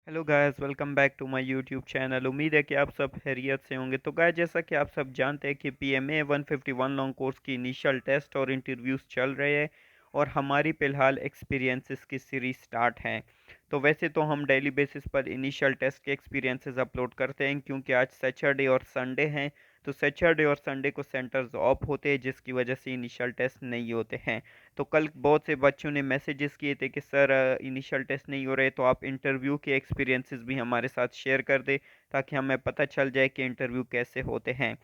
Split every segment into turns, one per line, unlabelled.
Hello guys, welcome back to my YouTube channel. उम्मीद है कि आप सब खैरियत से होंगे। तो गाइस, जैसा कि आप सब जानते हैं कि पीएमए 151 लॉन्ग कोर्स की इनिशियल टेस्ट और इंटरव्यूज़ चल रहे हैं और हमारी फ़िलहाल एक्सपीरियंसेस की सीरीज स्टार्ट है। तो वैसे तो हम डेली बेसिस पर इनिशियल टेस्ट के एक्सपीरियंसेस अपलोड करते हैं, क्योंकि आज सैटरडे और संडे हैं। तो सैटरडे और संडे को सेंटर्स ऑफ होते हैं, जिसकी वजह से इनिशियल टेस्ट नहीं होते हैं। तो कल बहुत से बच्चों ने मैसेजेस किए थे कि सर इनिशियल टेस्ट नहीं हो रहे, तो आप इंटरव्यू के एक्सपीरियंसेस भी हमारे साथ शेयर कर दें ताकि हमें पता चल जाए कि इंटरव्यू कैसे होते हैं।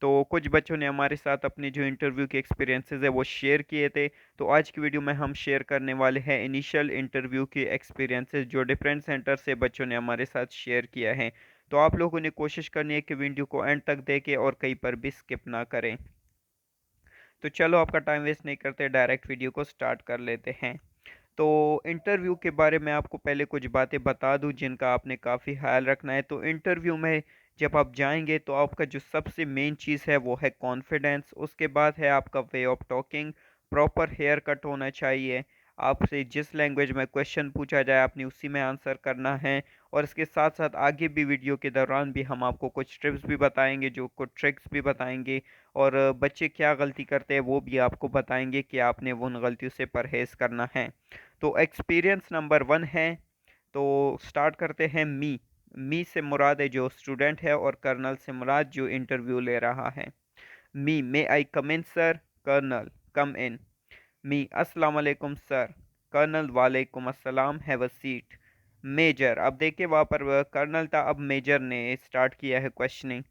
तो कुछ बच्चों ने हमारे साथ अपने जो इंटरव्यू के एक्सपीरियंसेस है वो शेयर किए थे। तो आज की वीडियो में हम शेयर करने वाले हैं इनिशियल इंटरव्यू के एक्सपीरियंसेस जो डिफरेंट सेंटर से बच्चों ने हमारे साथ शेयर किया है। तो आप लोगों ने कोशिश करनी है कि वीडियो को एंड तक देखें और कहीं पर भी स्किप ना करें। तो चलो आपका टाइम वेस्ट नहीं करते, डायरेक्ट वीडियो को स्टार्ट कर लेते हैं। तो इंटरव्यू के बारे में आपको पहले कुछ बातें बता दूं जिनका आपने काफ़ी ख्याल रखना है। तो इंटरव्यू में जब आप जाएंगे तो आपका जो सबसे मेन चीज़ है वो है कॉन्फिडेंस। उसके बाद है आपका way of talking. Proper haircut होना चाहिए। आपसे जिस लैंग्वेज में क्वेश्चन पूछा जाए आपने उसी में आंसर करना है। और इसके साथ साथ आगे भी वीडियो के दौरान भी हम आपको कुछ टिप्स भी बताएंगे, जो कुछ ट्रिक्स भी बताएंगे। और बच्चे क्या गलती करते हैं वो भी आपको बताएंगे कि आपने उन गलतियों से परहेज़ करना है। तो एक्सपीरियंस नंबर 1 है। तो स्टार्ट करते हैं। मी से मुराद है जो स्टूडेंट है और कर्नल से मुराद जो इंटरव्यू ले रहा है। मी मे I come in sir. Colonel कम इन। मी अस्सलाम वालेकुम सर। कर्नल वालेकुम अस्सलाम, हैव अ सीट। मेजर, अब देखिए वहाँ पर कर्नल था, अब मेजर ने स्टार्ट किया है questioning.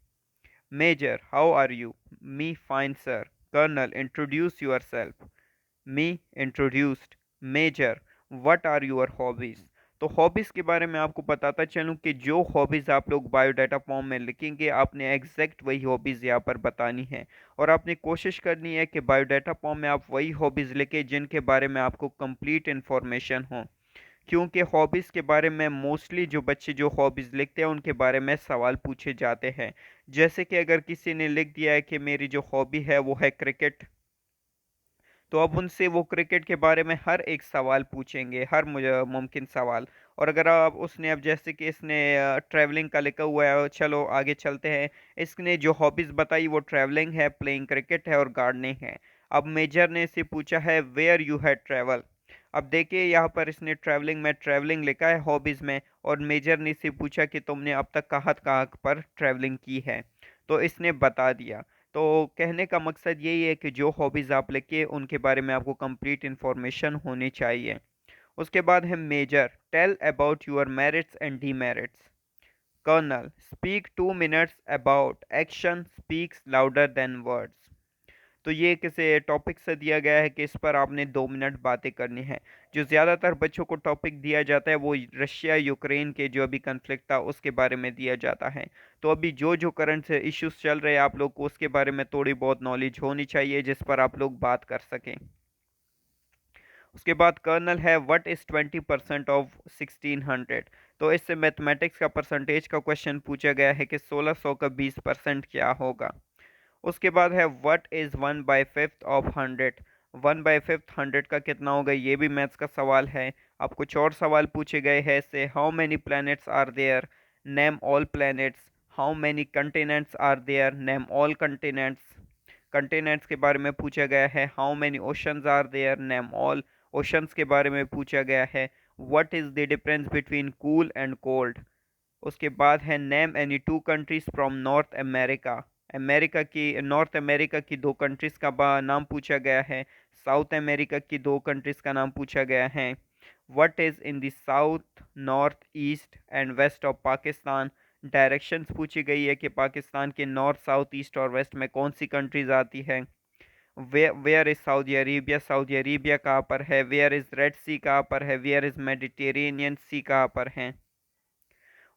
Major how are you. Me fine sir. Colonel introduce yourself. Me introduced. Major what are your hobbies. तो हॉबीज़ के बारे में आपको बताता चलूँ कि जो हॉबीज़ आप लोग बायोडाटा फॉर्म में लिखेंगे आपने एग्जैक्ट वही हॉबीज़ यहाँ पर बतानी है। और आपने कोशिश करनी है कि बायोडाटा फॉर्म में आप वही हॉबीज़ लिखें जिनके बारे में आपको कंप्लीट इन्फॉर्मेशन हो। क्योंकि हॉबीज़ के बारे में मोस्टली जो बच्चे जो हॉबीज़ लिखते हैं उनके बारे में सवाल पूछे जाते हैं। जैसे कि अगर किसी ने लिख दिया है कि मेरी जो हॉबी है वो है क्रिकेट, तो अब उनसे वो क्रिकेट के बारे में हर एक सवाल पूछेंगे, हर मुमकिन सवाल। और अगर आप उसने अब जैसे कि इसने ट्रैवलिंग का लिखा हुआ है, चलो आगे चलते हैं। इसने जो हॉबीज़ बताई वो ट्रैवलिंग है, प्लेइंग क्रिकेट है और गार्डनिंग है। अब मेजर ने इसे पूछा है वेयर यू हैड ट्रैवल। अब देखिए यहाँ पर इसने ट्रैवलिंग में ट्रैवलिंग लिखा है हॉबीज़ में, और मेजर ने इसे पूछा कि तुमने अब तक कहाँ कहाँ पर ट्रैवलिंग की है। तो इसने बता दिया। तो कहने का मकसद यही है कि जो हॉबीज़ आप लिखिए उनके बारे में आपको कंप्लीट इन्फॉर्मेशन होनी चाहिए। उसके बाद है major tell about your merits and demerits. Colonel speak 2 minutes about action speaks louder than words. तो ये किसी टॉपिक से दिया गया है कि इस पर आपने 2 मिनट बातें करनी है। जो ज़्यादातर बच्चों को टॉपिक दिया जाता है वो रशिया यूक्रेन के जो अभी कन्फ्लिक्ट था उसके बारे में दिया जाता है। तो अभी जो जो करंट इश्यूज चल रहे हैं आप लोग को उसके बारे में थोड़ी बहुत नॉलेज होनी चाहिए जिस पर आप लोग बात कर सकें। उसके बाद कर्नल है व्हाट इज़ 20% ऑफ 1600। तो इससे मैथमेटिक्स का परसेंटेज का क्वेश्चन पूछा गया है कि 1600 का 20% क्या होगा। उसके बाद है व्हाट इज़ 1/5 ऑफ 100। 1/5 100 का कितना होगा, ये भी मैथ्स का सवाल है। अब कुछ और सवाल पूछे गए हैं से how many planets are there, name all planets. How many continents are there, name all continents. Continents के बारे में पूछा गया है। How many oceans are there, name all oceans के बारे में पूछा गया है। What is the difference between cool and cold. उसके बाद है name any two countries from north America. America की नॉर्थ अमेरिका की दो कंट्रीज का नाम पूछा गया है। साउथ अमेरिका की दो कंट्रीज का नाम पूछा गया है। What is in the south north east and west of Pakistan. Directions पूछी गई है कि पाकिस्तान के नॉर्थ साउथ ईस्ट और वेस्ट में कौन सी कंट्रीज आती है। Where is Saudi Arabia, Saudi Arabia कहाँ पर है। वेयर इज़ रेड सी कहाँ पर है। वेयर इज़ मेडिटेरेनियन सी कहाँ पर है।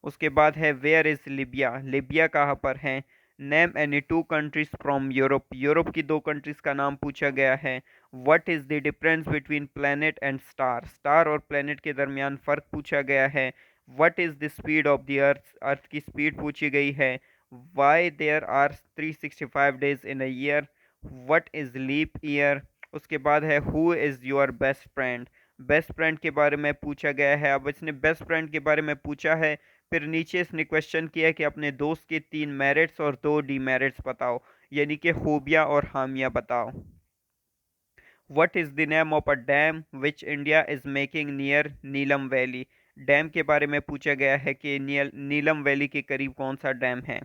उसके बाद है वेयर इज़ लिबिया, लिबिया कहाँ पर है। Name any two countries from Europe, Europe की दो कंट्रीज का नाम पूछा गया है। What is the difference between planet and star, star और प्लैनेट के दरमियान फ़र्क पूछा गया है। What is the speed of the earth, earth की स्पीड पूछी गई है। Why there are 365 days in a year. What is leap year. उसके बाद है who is your best friend, best friend के बारे में पूछा गया है। अब इसने बेस्ट फ्रेंड के बारे में पूछा है, फिर नीचे इसने क्वेश्चन किया है कि अपने दोस्त के 3 मेरिट्स और 2 डिमेरिट्स बताओ, यानी कि खूबियाँ और खामियाँ बताओ। What is the name of a dam which India is making near Neelam valley? Dam के बारे में पूछा गया है कि नीलम वैली के करीब कौन सा डैम है।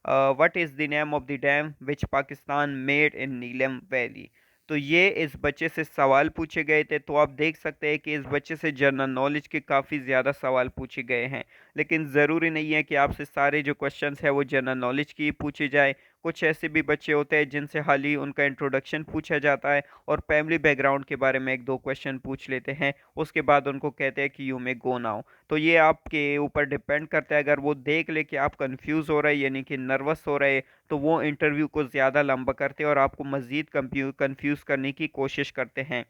What is the name of the dam which Pakistan made in Neelam valley? तो ये इस बच्चे से सवाल पूछे गए थे। तो आप देख सकते हैं कि इस बच्चे से जनरल नॉलेज के काफ़ी ज़्यादा सवाल पूछे गए हैं, लेकिन ज़रूरी नहीं है कि आपसे सारे जो क्वेश्चंस है वो जनरल नॉलेज की पूछे जाए। कुछ ऐसे भी बच्चे होते हैं जिनसे हाल ही उनका इंट्रोडक्शन पूछा जाता है और फैमिली बैकग्राउंड के बारे में 1-2 क्वेश्चन पूछ लेते हैं, उसके बाद उनको कहते हैं कि यू मे गो नाउ। तो ये आपके ऊपर डिपेंड करता है। अगर वो देख ले कि आप कंफ्यूज हो रहे यानी कि नर्वस हो रहे, तो वो इंटरव्यू को ज़्यादा लंबा करते हैं और आपको मज़ीद कंफ्यूज करने की कोशिश करते हैं।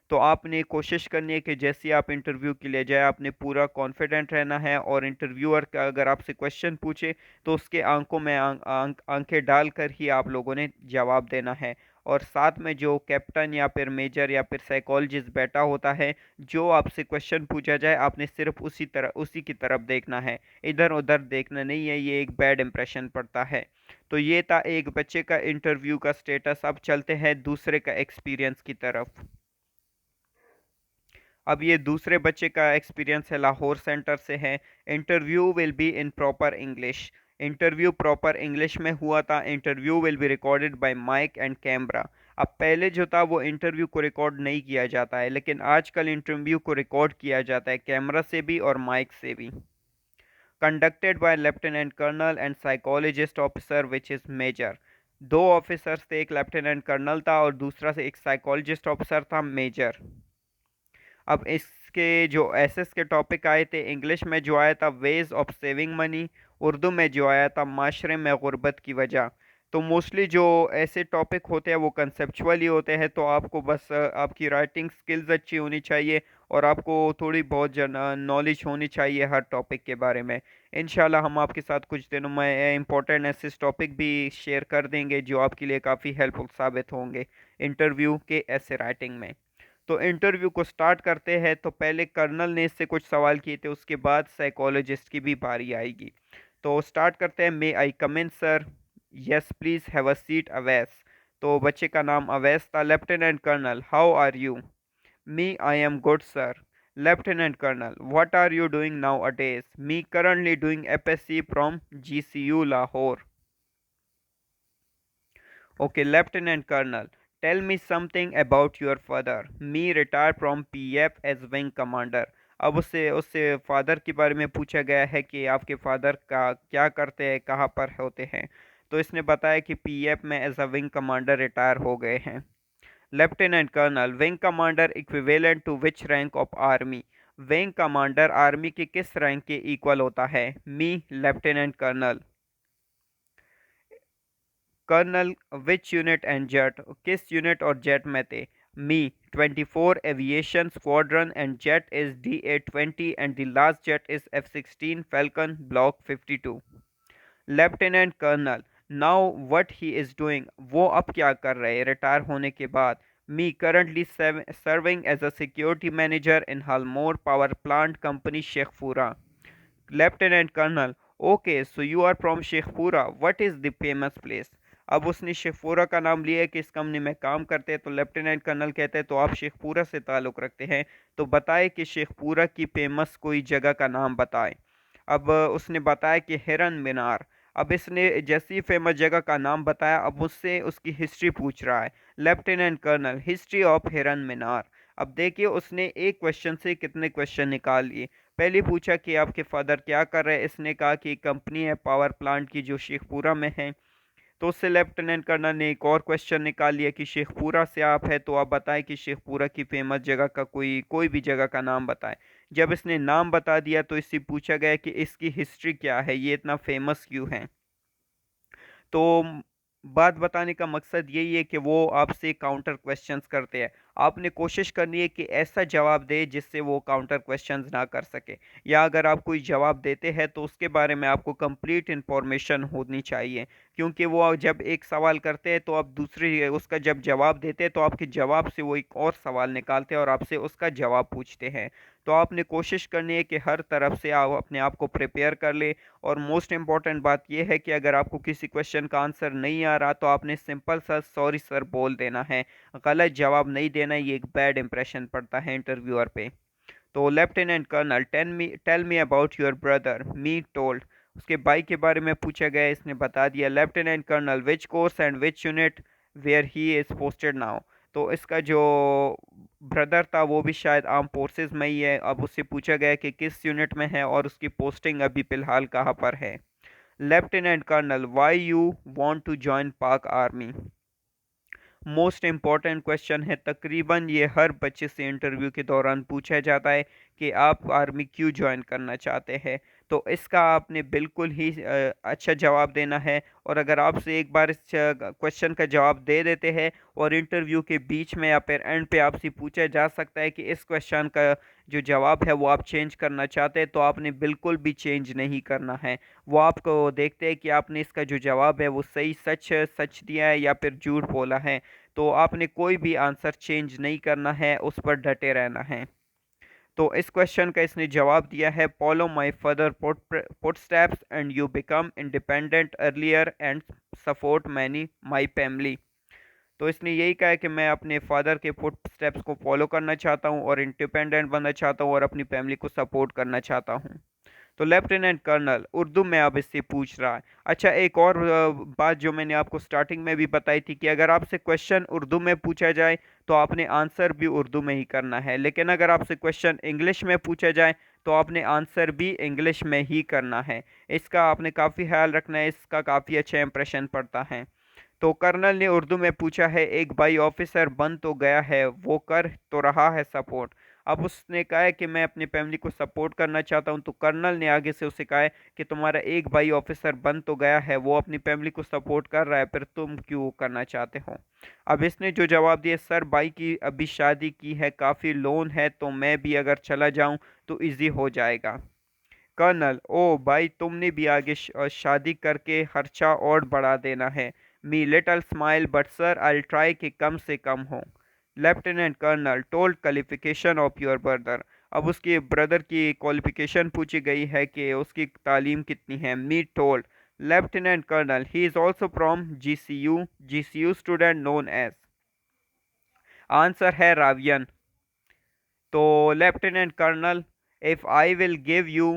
तो आपने कोशिश करनी है कि जैसे आप इंटरव्यू के लिए जाए, आपने पूरा कॉन्फिडेंट रहना है और इंटरव्यूअर का अगर आपसे क्वेश्चन पूछे तो उसके आंखों में आंखें डालकर ही आप लोगों ने जवाब देना है। और साथ में जो कैप्टन या फिर मेजर या फिर साइकोलॉजिस्ट बैठा होता है, जो आपसे क्वेश्चन पूछा जाए आपने सिर्फ उसी की तरफ देखना है, इधर उधर देखना नहीं है, ये एक बैड इंप्रेशन पड़ता है। तो ये था एक बच्चे का इंटरव्यू का स्टेटस। अब चलते हैं दूसरे का एक्सपीरियंस की तरफ। अब ये दूसरे बच्चे का एक्सपीरियंस है, लाहौर सेंटर से है। Interview will be in proper English. Interview proper English में हुआ था। Interview will be recorded by mic and camera. अब पहले जो था वो इंटरव्यू को रिकॉर्ड नहीं किया जाता है, लेकिन आजकल इंटरव्यू को रिकॉर्ड किया जाता है, कैमरा से भी और माइक से भी। Conducted by lieutenant colonel and psychologist officer which is major. दो ऑफिसर्स थे, एक लेफ्टिनेंट कर्नल था और दूसरा से एक साइकोलॉजिस्ट ऑफिसर था, मेजर। अब इसके जो एसएस के टॉपिक आए थे, इंग्लिश में जो आया था ways of saving money, Urdu में जो आया था माशरे में गुर्बत की वजह। तो मोस्टली जो ऐसे टॉपिक होते हैं वो कंसेप्चुअल ही होते हैं। तो आपको बस आपकी राइटिंग स्किल्स अच्छी होनी चाहिए और आपको थोड़ी बहुत नॉलेज होनी चाहिए हर टॉपिक के बारे में। इंशाल्लाह हम आपके साथ कुछ दिनों में इम्पोर्टेंट ऐसे टॉपिक भी शेयर कर देंगे जो आपके लिए काफ़ी हेल्पफुल साबित होंगे इंटरव्यू के ऐसे राइटिंग में। तो इंटरव्यू को स्टार्ट करते हैं। तो पहले कर्नल ने इससे कुछ सवाल किए थे, उसके बाद साइकोलॉजिस्ट की भी बारी आएगी। तो स्टार्ट करते हैं। May I come in sir? Yes please have a seat Awais. तो बच्चे का नाम अवैस था। Lieutenant colonel how are you? Me I am good sir. Lieutenant colonel what are you doing nowadays? Me currently doing FSC from GCU Lahore. Okay, Lieutenant Colonel, tell me something about your father. Me retired from PF as wing commander. अब उससे उससे father के बारे में पूछा गया है कि आपके फादर का क्या करते हैं, कहाँ पर होते हैं। तो इसने बताया कि पीएफ में as a wing commander retire हो गए हैं। Lieutenant colonel wing commander equivalent to which rank of army? Wing commander army के किस रैंक के इक्वल होता है? Me lieutenant colonel. Colonel which unit and jet? किस यूनिट और जेट में थे? Me 24 aviation squadron and jet is DA-20 and the last jet is F-16 falcon block 52। Lieutenant colonel now what he is doing? वो अब क्या कर रहे हैं रिटायर होने के बाद? Me currently serving as a security manager in Halmore power plant company Sheikhupura. Lieutenant colonel okay so you are from Sheikhupura, what is the famous place? अब उसने शेखपुरा का नाम लिया है कि इस कंपनी में काम करते हैं। तो लेफ्टिनेंट कर्नल कहते हैं तो आप शेखपुरा से ताल्लुक़ रखते हैं, तो बताए कि शेखपुरा की फेमस कोई जगह का नाम बताएं। अब उसने बताया कि हिरन मीनार। अब इसने जैसी ही फेमस जगह का नाम बताया, अब उससे उसकी हिस्ट्री पूछ रहा है। लेफ्टिनेंट कर्नल हिस्ट्री ऑफ हिरन मीनार। अब देखिए उसने एक क्वेश्चन से कितने क्वेश्चन निकाल लिए। पहले पूछा कि आपके फादर क्या कर रहे हैं, इसने कहा कि कंपनी है पावर प्लांट की जो शेखपुरा में है। तो उससे लेफ्टिनेंट कर्नल ने एक और क्वेश्चन निकाल लिया कि शेखपुरा से आप है तो आप बताएं कि शेखपुरा की फेमस जगह का कोई कोई भी जगह का नाम बताएं। जब इसने नाम बता दिया तो इससे पूछा गया कि इसकी हिस्ट्री क्या है, ये इतना फेमस क्यों है। तो बात बताने का मकसद यही है कि वो आपसे काउंटर क्वेश्चंस करते हैं। आपने कोशिश करनी है कि ऐसा जवाब दे जिससे वो काउंटर क्वेश्चंस ना कर सके, या अगर आप कोई जवाब देते हैं तो उसके बारे में आपको कंप्लीट इन्फॉर्मेशन होनी चाहिए क्योंकि वो जब एक सवाल करते हैं तो आप दूसरी उसका जब जवाब देते हैं तो आपके जवाब से वो एक और सवाल निकालते हैं और आपसे उसका जवाब पूछते हैं। तो आपने कोशिश करनी है कि हर तरफ से आप अपने आप को प्रिपेयर कर ले। और मोस्ट इम्पॉर्टेंट बात यह है कि अगर आपको किसी क्वेश्चन का आंसर नहीं आ रहा तो आपने सिंपल सा सॉरी सर बोल देना है, गलत जवाब नहीं देना। ये एक बैड इंप्रेशन पड़ता है इंटरव्यूअर पे। तो lieutenant colonel tell me about your brother, me told. उसके भाई के बारे में पूछा गया, इसने बता दिया। Lieutenant colonel which course and which unit where he is posted now. तो इसका जो ब्रदर था वो भी शायद आर्म फोर्सेस में ही है। अब उससे पूछा गया कि किस यूनिट में है और उसकी पोस्टिंग अभी फिलहाल कहाँ पर है। Lieutenant colonel why you want to join Pak army. Most important question है, तकरीबन ये हर बच्चे से इंटरव्यू के दौरान पूछा जाता है कि आप आर्मी क्यों ज्वाइन करना चाहते हैं। तो इसका आपने बिल्कुल ही अच्छा जवाब देना है। और अगर आपसे एक बार इस क्वेश्चन का जवाब दे देते हैं और इंटरव्यू के बीच में या फिर एंड पे आपसे पूछा जा सकता है कि इस क्वेश्चन का जो जवाब है वो आप चेंज करना चाहते हैं, तो आपने बिल्कुल भी चेंज नहीं करना है। वो आपको देखते हैं कि आपने इसका जो जवाब है वो सही सच सच दिया है या फिर झूठ बोला है। तो आपने कोई भी आंसर चेंज नहीं करना है, उस पर डटे रहना है। तो इस क्वेश्चन का इसने जवाब दिया है, follow my further footsteps and you become independent earlier and support many my family. तो इसने यही कहा है कि मैं अपने फादर के फुट स्टेप्स को फॉलो करना चाहता हूँ और इंडिपेंडेंट बनना चाहता हूँ और अपनी फैमिली को सपोर्ट करना चाहता हूँ। तो लेफ्टिनेंट कर्नल उर्दू में अब इससे पूछ रहा है। अच्छा, एक और बात जो मैंने आपको स्टार्टिंग में भी बताई थी कि अगर आपसे क्वेश्चन उर्दू में पूछा जाए तो आपने आंसर भी उर्दू में ही करना है, लेकिन अगर आपसे क्वेश्चन इंग्लिश में पूछा जाए तो आपने आंसर भी इंग्लिश में ही करना है। इसका आपने काफ़ी ख्याल रखना है, इसका काफ़ी अच्छा इंप्रेशन पड़ता है। तो कर्नल ने उर्दू में पूछा है, एक भाई ऑफिसर बन तो गया है, वो कर तो रहा है सपोर्ट। अब उसने कहा है कि मैं अपनी फैमिली को सपोर्ट करना चाहता हूं। तो कर्नल ने आगे से उसे कहा है कि तुम्हारा एक भाई ऑफिसर बन तो गया है, वो अपनी फैमिली को सपोर्ट कर रहा है, फिर तुम क्यों करना चाहते हो। अब इसने जो जवाब दिया, सर भाई की अभी शादी की है, काफ़ी लोन है, तो मैं भी अगर चला जाऊं तो इजी हो जाएगा। कर्नल ओ भाई, तुमने भी आगे शादी करके खर्चा और बढ़ा देना है। Me little smile but sir I try कि कम से कम हो। Lieutenant colonel told qualification of your brother. अब उसके ब्रदर की क्वालिफिकेशन पूछी गई है कि उसकी तालीम कितनी है। Me told lieutenant colonel he is also from GCU, GCU student known as. Answer है रावियन। तो lieutenant colonel, if I will give you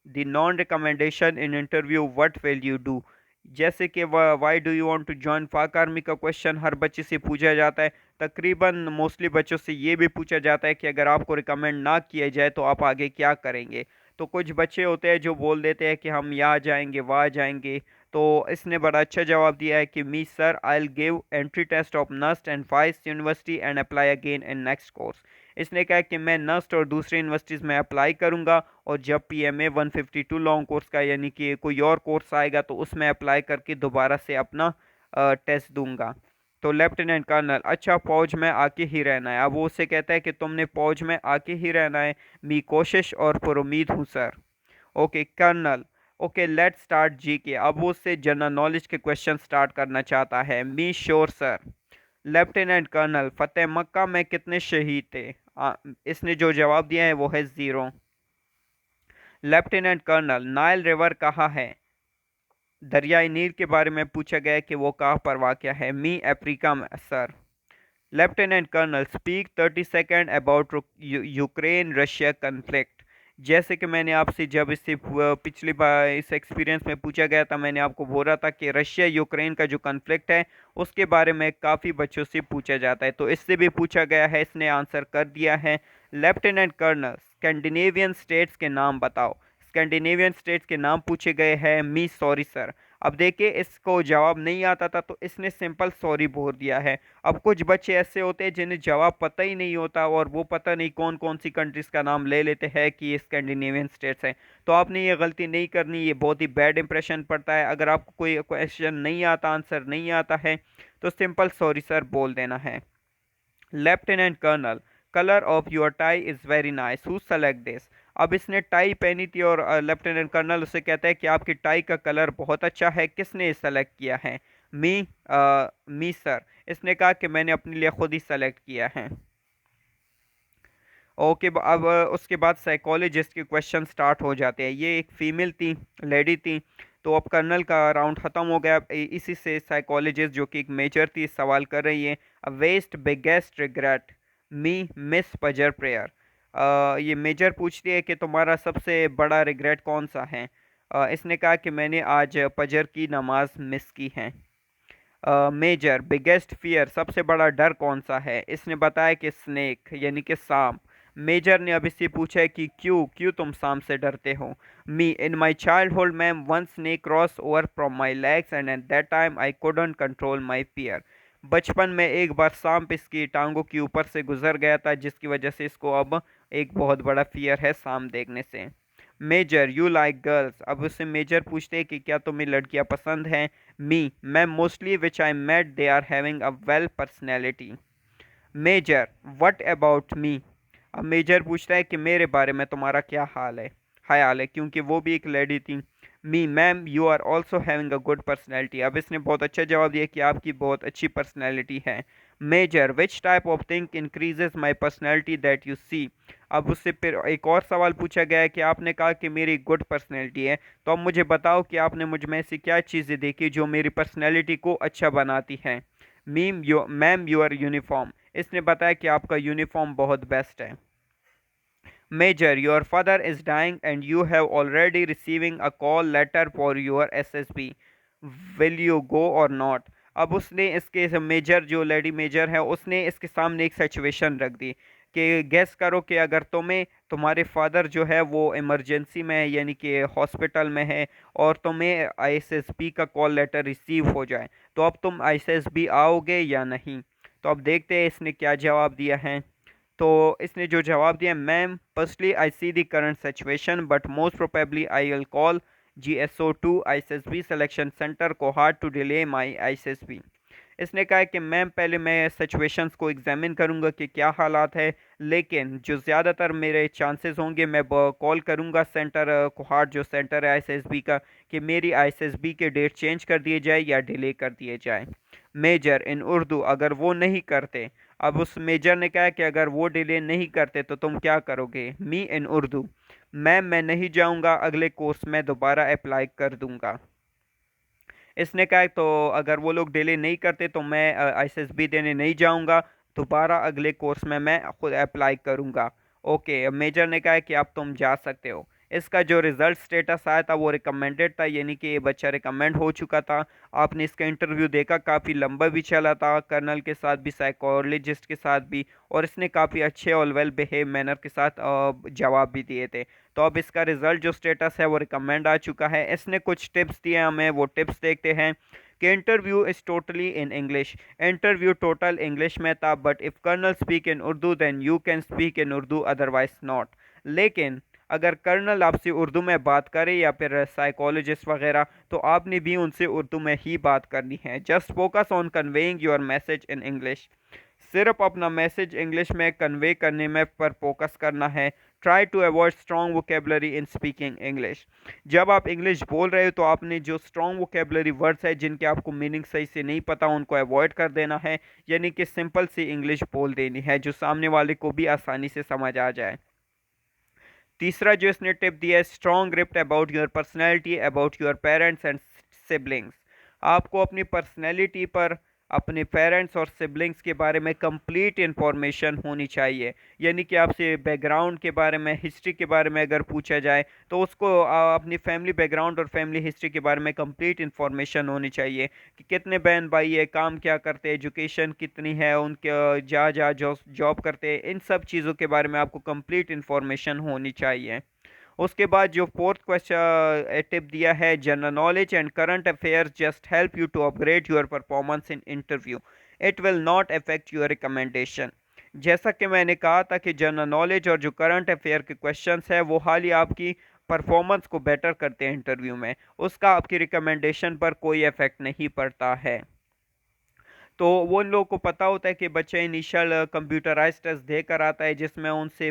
the non recommendation in interview what will you do. जैसे कि why do you want to join Pak army का question हर बच्चे से पूछा जाता है, तकरीबन मोस्टली बच्चों से ये भी पूछा जाता है कि अगर आपको रिकमेंड ना किया जाए तो आप आगे क्या करेंगे। तो कुछ बच्चे होते हैं जो बोल देते हैं कि हम यहाँ जाएंगे वहाँ जाएंगे। तो इसने बड़ा अच्छा जवाब दिया है कि me sir I will give entry test of NUST and FAIS university and apply again in next course. इसने कहा कि मैं नस्ट और दूसरी यूनिवर्सिटीज़ में अप्लाई करूंगा और जब PMA 152 लॉन्ग कोर्स का यानी कि कोई और कोर्स आएगा तो उसमें अप्लाई करके दोबारा से अपना टेस्ट दूंगा। तो लेफ्टिनेंट कर्नल, अच्छा फौज में आके ही रहना है। अब वो उससे कहता है कि तुमने फौज में आके ही रहना है। मी कोशिश और पुरुमीद हूँ sir. Okay colonel, okay let's start GK। अब वो उससे जनरल नॉलेज के क्वेश्चन स्टार्ट करना चाहता है। Me sure sir. Lieutenant colonel फतेह मक्का में कितने शहीद थे। इसने जो जवाब दिया है वो है 0। लेफ्टिनेंट कर्नल नाइल रिवर कहाँ है। दरियाई नील के बारे में पूछा गया कि वो कहाँ पर वाक़ है। मी अफ्रीका में sir. Lieutenant colonel speak 30 second about Ukraine Russia conflict. जैसे कि मैंने आपसे जब इससे पिछली बार इस एक्सपीरियंस में पूछा गया था, मैंने आपको बोला था कि रशिया यूक्रेन का जो कन्फ्लिक्ट है उसके बारे में काफ़ी बच्चों से पूछा जाता है। तो इससे भी पूछा गया है, इसने आंसर कर दिया है। लेफ्टिनेंट कर्नल स्कैंडिनेवियन स्टेट्स के नाम बताओ। स्कैंडिनेवियन स्टेट्स के नाम पूछे गए हैं। मी सॉरी सर। अब देखिए, इसको जवाब नहीं आता था तो इसने सिंपल सॉरी बोल दिया है। अब कुछ बच्चे ऐसे होते हैं जिन्हें जवाब पता ही नहीं होता और वो पता नहीं कौन कौन सी कंट्रीज़ का नाम ले लेते हैं कि ये स्कैंडिनेवियन स्टेट्स हैं। तो आपने ये गलती नहीं करनी, ये बहुत ही बैड इंप्रेशन पड़ता है। अगर आपको कोई क्वेश्चन नहीं आता, आंसर नहीं आता है तो सिंपल सॉरी सर बोल देना है। Lieutenant colonel colour of your tie is very nice, who select this. अब इसने टाई पहनी थी और लेफ्टिनेंट कर्नल उसे कहता है कि आपकी टाई का कलर बहुत अच्छा है, किसने सेलेक्ट किया है? मी, मी सर। इसने कहा कि मैंने अपने लिए खुद ही सेलेक्ट किया है। ओके, अब उसके बाद साइकोलॉजिस्ट के क्वेश्चन स्टार्ट हो जाते हैं। ये एक फीमेल थी, लेडी थी। तो अब कर्नल का राउंड ख़त्म हो गया। इसी से साइकोलॉजिस्ट जो कि एक मेजर थी सवाल कर रही है, वेस्ट बिगेस्ट रिग्रेट मी मिस पजर प्रेयर। ये मेजर पूछती है कि तुम्हारा सबसे बड़ा रिग्रेट कौन सा है? इसने कहा कि मैंने आज पजर की नमाज मिस की है। मेजर बिगेस्ट फियर सबसे बड़ा डर कौन सा है? इसने बताया कि स्नेक यानी कि सांप। मेजर ने अब इससे पूछा है कि क्यों क्यों तुम सांप से डरते हो? Me, in my childhood ma'am one snake cross over from my legs and at that time I couldn't control my fear. बचपन में एक बार सांप इसकी टांगों के ऊपर से गुजर गया था, जिसकी वजह से इसको अब एक बहुत बड़ा फियर है सांप देखने से। Major, you like girls. अब उससे मेजर पूछते हैं कि क्या तुम्हें लड़कियां पसंद हैं? मी, मैं mostly which I met they are having a well personality. Major, what about me. अब मेजर पूछता है कि मेरे बारे में तुम्हारा क्या हाल है, ख्याल है, क्योंकि वो भी एक लेडी थी। Me, ma'am you are also having a good personality. अब इसने बहुत अच्छा जवाब दिया कि आपकी बहुत अच्छी पर्सनैलिटी है। Major, which type of thing increases my personality that you see. अब उससे फिर एक और सवाल पूछा गया है कि आपने कहा कि मेरी गुड पर्सनैलिटी है, तो अब मुझे बताओ कि आपने मुझ में ऐसी क्या चीज़ें देखी जो मेरी पर्सनैलिटी को अच्छा बनाती हैं? Ma'am your uniform. इसने बताया कि आपका यूनिफॉर्म बहुत बेस्ट है। Major, your father is dying and you have already receiving a call letter for your SSB, will you go or not. अब उसने इसके मेजर जो लेडी मेजर है उसने इसके सामने एक सिचुएशन रख दी कि गैस करो कि अगर तुम्हें तुम्हारे फादर जो है वो इमरजेंसी में है यानी कि हॉस्पिटल में है और तुम्हें आईएसएसबी का कॉल लेटर रिसीव हो जाए, तो अब तुम आईएसएसबी आओगे या नहीं? तो अब देखते हैं इसने क्या जवाब दिया है। तो इसने जो जवाब दिया, ma'am firstly I see the current situation but most probably I will call GSO2 ISSB selection centre को hard to delay my ISSB. इसने कहा है कि मैम पहले मैं सिचुएशंस को एग्जामिन करूंगा कि क्या हालात है, लेकिन जो ज़्यादातर मेरे चांसेस होंगे मैं कॉल करूंगा सेंटर कोहाट जो सेंटर है आईएसएसबी का, कि मेरी आईएसएसबी के डेट चेंज कर दिए जाए या डिले कर दिए जाए। मेजर, इन उर्दू, अगर वो नहीं करते। अब उस मेजर ने कहा कि अगर वो डिले नहीं करते तो तुम क्या करोगे? मी, इन उर्दू, मैम मैं नहीं जाऊंगा, अगले कोर्स में दोबारा अप्लाई कर दूंगा। इसने कहा तो अगर वो लोग डिले नहीं करते तो मैं आईएसएसबी देने नहीं जाऊंगा, दोबारा अगले कोर्स में मैं खुद अप्लाई करूंगा। ओके, मेजर ने कहा कि अब तुम जा सकते हो। इसका जो रिजल्ट स्टेटस आया था वो रिकमेंडेड था, यानी कि ये बच्चा रिकमेंड हो चुका था। आपने इसका इंटरव्यू देखा, काफ़ी लंबा भी चला था, कर्नल के साथ भी साइकोलॉजिस्ट के साथ भी, और इसने काफ़ी अच्छे और वेल बिहेव मैनर के साथ जवाब भी दिए थे। तो अब इसका रिजल्ट जो स्टेटस है वो रिकमेंड आ चुका है। इसने कुछ टिप्स दिए हमें, वो टिप्स देखते हैं कि interview is totally in English. Interview total English में था, but if colonel speak in Urdu then you can speak in Urdu, otherwise not. लेकिन अगर कर्नल आपसे उर्दू में बात करे या फिर साइकोलॉजिस्ट वगैरह, तो आपने भी उनसे उर्दू में ही बात करनी है। Just focus on conveying your message in English. सिर्फ अपना मैसेज इंग्लिश में कन्वे करने में पर फोकस करना है। Try to avoid strong vocabulary in speaking English. जब आप इंग्लिश बोल रहे हो तो आपने जो स्ट्रॉन्ग वोकेबलरी वर्ड्स है जिनके आपको मीनिंग सही से नहीं पता उनको अवॉइड कर देना है, यानी कि सिंपल सी इंग्लिश बोल देनी है जो सामने वाले को भी आसानी से समझ आ जाए। तीसरा जो इसने टिप दिया है, strong grip about your personality about your parents and siblings. आपको अपनी पर्सनैलिटी पर, अपने पेरेंट्स और सिबलिंग्स के बारे में कंप्लीट इन्फॉर्मेशन होनी चाहिए। यानी कि आपसे बैकग्राउंड के बारे में, हिस्ट्री के बारे में अगर पूछा जाए तो उसको अपनी फैमिली बैकग्राउंड और फैमिली हिस्ट्री के बारे में कंप्लीट इन्फॉर्मेशन होनी चाहिए कि कितने बहन भाई है, काम क्या करते हैं, एजुकेशन कितनी है उनके, जहाँ जहाँ जॉब करते हैं, इन सब चीज़ों के बारे में आपको कंप्लीट इन्फॉर्मेशन होनी चाहिए। उसके बाद जो फोर्थ क्वेश्चन टिप दिया है, general knowledge and current affairs just help you to upgrade your performance in interview, it will not affect your recommendation. जैसा कि मैंने कहा था कि जनरल नॉलेज और जो करंट अफेयर के क्वेश्चंस है वो हाल ही आपकी परफॉर्मेंस को बेटर करते हैं इंटरव्यू में, उसका आपकी रिकमेंडेशन पर कोई इफेक्ट नहीं पड़ता है। तो वो उन लोगों को पता होता है कि बच्चा इनिशियल कंप्यूटराइज्ड टेस्ट देकर आता है, जिसमें उनसे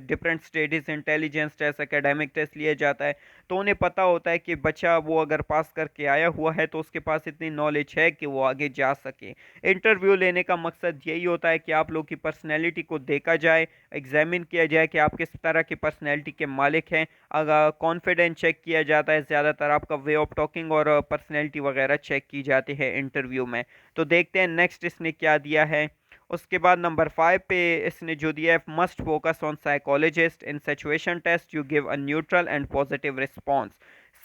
different stages intelligence test, academic test लिया जाता है। तो उन्हें पता होता है कि बच्चा वो अगर पास करके आया हुआ है तो उसके पास इतनी नॉलेज है कि वो आगे जा सके। इंटरव्यू लेने का मकसद यही होता है कि आप लोग की पर्सनैलिटी को देखा जाए, एग्जामिन किया जाए कि आप किस तरह की पर्सनैलिटी के मालिक हैं। अगर कॉन्फिडेंस चेक किया जाता है, ज़्यादातर आपका वे ऑफ टॉकिंग और पर्सनैलिटी वगैरह चेक की जाती है इंटरव्यू में। तो देखते हैं नेक्स्ट इसने क्या दिया है। उसके बाद नंबर 5 पे इसने जो दिया है, must focus on psychologist in situation test, you give a neutral and positive response.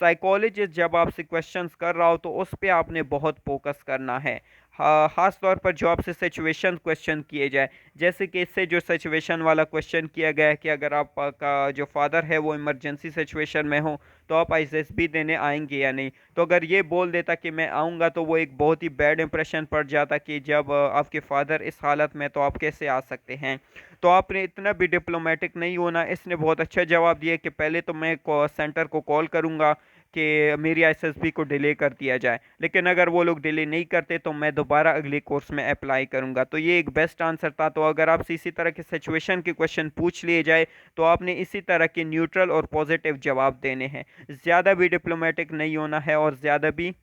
Psychologist जब आपसे क्वेश्चंस कर रहा हो तो उस पे आपने बहुत फोकस करना है। खास तौर पर जो आपसे सिचुएशन क्वेश्चन किए जाए, जैसे कि इससे जो सिचुएशन वाला क्वेश्चन किया गया है कि अगर आपका जो फादर है वो इमरजेंसी सिचुएशन में हो तो आप आईएसएसबी देने आएंगे या नहीं। तो अगर ये बोल देता कि मैं आऊँगा तो वो एक बहुत ही बैड इंप्रेशन पड़ जाता कि जब आपके फादर इस हालत में तो आप कैसे आ सकते हैं। तो आपने इतना भी डिप्लोमेटिक नहीं होना। इसने बहुत अच्छा जवाब दिया कि पहले तो मैं सेंटर को कॉल करूँगा कि मेरी आईएसएसबी को डिले कर दिया जाए, लेकिन अगर वो लोग डिले नहीं करते तो मैं दोबारा अगले कोर्स में अप्लाई करूँगा। तो ये एक बेस्ट आंसर था। तो अगर आपसे इसी तरह के सिचुएशन के क्वेश्चन पूछ लिए जाए तो आपने इसी तरह के न्यूट्रल और पॉजिटिव जवाब देने हैं। ज़्यादा भी डिप्लोमेटिक नहीं होना है और ज़्यादा भी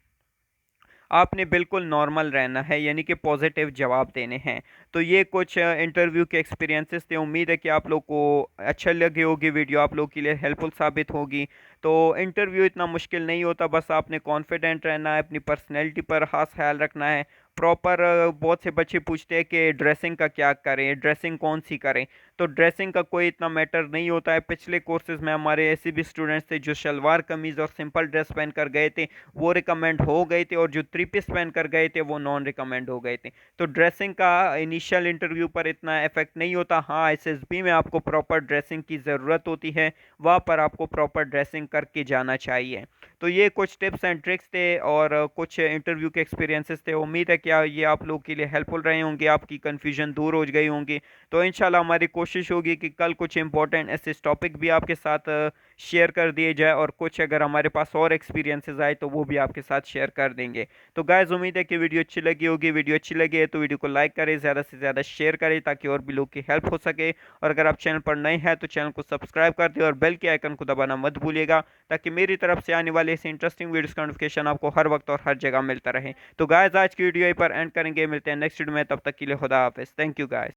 आपने बिल्कुल नॉर्मल रहना है, यानी कि पॉजिटिव जवाब देने हैं। तो ये कुछ इंटरव्यू के एक्सपीरियंसेस थे। उम्मीद है कि आप लोग को अच्छा लगी होगी वीडियो, आप लोग के लिए हेल्पफुल साबित होगी। तो इंटरव्यू इतना मुश्किल नहीं होता, बस आपने कॉन्फिडेंट रहना है, अपनी पर्सनैलिटी पर खास ख्याल रखना है। प्रॉपर बहुत से बच्चे पूछते हैं कि ड्रेसिंग का क्या करें, ड्रेसिंग कौन सी करें। तो ड्रेसिंग का कोई इतना मैटर नहीं होता है। पिछले कोर्सेज में हमारे ऐसे भी स्टूडेंट्स थे जो शलवार कमीज़ और सिंपल ड्रेस पहनकर गए थे, वो रिकमेंड हो गए थे, और जो थ्री पीस पहन कर गए थे वो नॉन रिकमेंड हो गए थे। तो ड्रेसिंग का इनिशियल इंटरव्यू पर इतना इफेक्ट नहीं होता। हाँ, एसएसबी में आपको प्रॉपर ड्रेसिंग की ज़रूरत होती है, वहाँ पर आपको प्रॉपर ड्रेसिंग करके जाना चाहिए। तो ये कुछ टिप्स एंड ट्रिक्स थे और कुछ इंटरव्यू के एक्सपीरियंसेस थे। उम्मीद है कि ये आप लोग के लिए हेल्पफुल रहे होंगे, आपकी कन्फ्यूजन दूर हो गई होंगी। तो इंशाल्लाह हमारी कोशिश होगी कि कल कुछ इंपॉर्टेंट ऐसे टॉपिक भी आपके साथ शेयर कर दिए जाए, और कुछ अगर हमारे पास और एक्सपीरियंसेस आए तो वो भी आपके साथ शेयर कर देंगे। तो गाइस, उम्मीद है कि वीडियो अच्छी लगी होगी। वीडियो अच्छी लगी है तो वीडियो को लाइक करें, ज़्यादा से ज़्यादा शेयर करें ताकि और भी लोग की हेल्प हो सके। और अगर आप चैनल पर नए हैं तो चैनल को सब्सक्राइब कर दें और बेल के आइकन को दबाना मत भूलिएगा, ताकि मेरी तरफ से आने वाले ऐसे इंटरेस्टिंग वीडियोस का नोटिफिकेशन आपको हर वक्त और हर जगह मिलता रहे। तो गाइस, आज की वीडियो यहीं पर एंड करेंगे, मिलते हैं नेक्स्ट वीडियो में, तब तक के लिए खुदा हाफिज़। Thank you guys.